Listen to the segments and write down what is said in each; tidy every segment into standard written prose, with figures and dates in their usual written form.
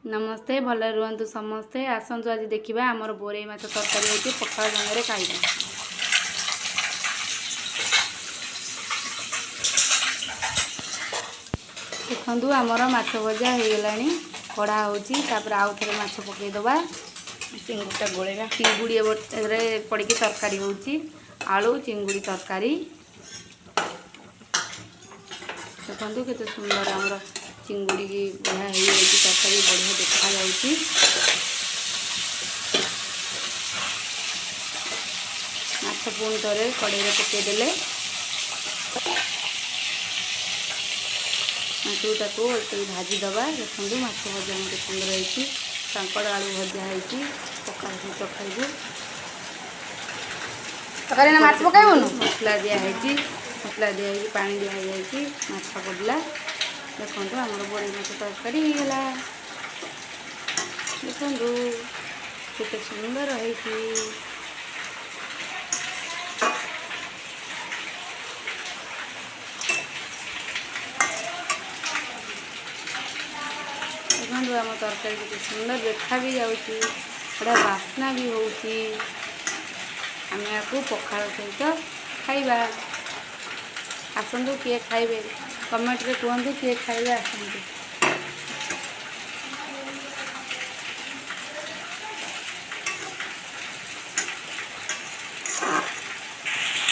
नमस्ते भल रुहतु समस्ते आसतु आज देखा आमर बोरई माछ तरकारी होती पखाल संगे खाइबा। देखु आमर माछ भजा हो गला कड़ा होपर आउ थे माछ पकईदबा चिंगुटा गोलेगा चिंगुड़ी पड़ी तरकारी होची आलू चिंगुड़ी तरकारी देखु केते सुंदर आमर चिंगुड़ी की बढ़िया हो तरकारी बढ़िया देखा जाउची। माछ पुणी थे कड़े पकईदे माछटाको भाजीदबा देखो माछ भजा मत सुंदर होती कांकड़ आलू भजा होती पखाल सहित खाइबू मसला दिखाई मसला दिखाई पानी दिखाई माछ पड़ला देखो आम बोरई माछ तरकारी होगा देखो केते सुंदर होती देखो आम तरकारी केते सुंदर देखा भी जाऊँगी बड़ा बास्ना भी होती आम या पखाल सहित खाइबा आसतु किए खाइबे कमेंट रे कहतु किए खाइबे आसतु।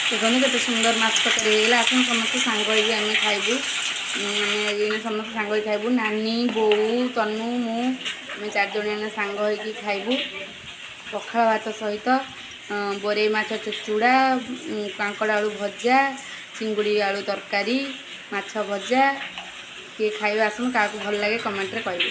देखो केते सुंदर माछ तरकारी होगा आसतु समस्त सांग आम खाइबू समस्त सांग खाइबू नानी बोऊ तनु मु चार जण सांग होगी खाइबू पखाल भात सहित बोरई माछ चुचुड़ा कांकड़ आलू भजा चिंगुड़ी आलू तरकारी माछ भजा किए खाइबा आसतु क्या भल लगे कमेंट रे कहबे।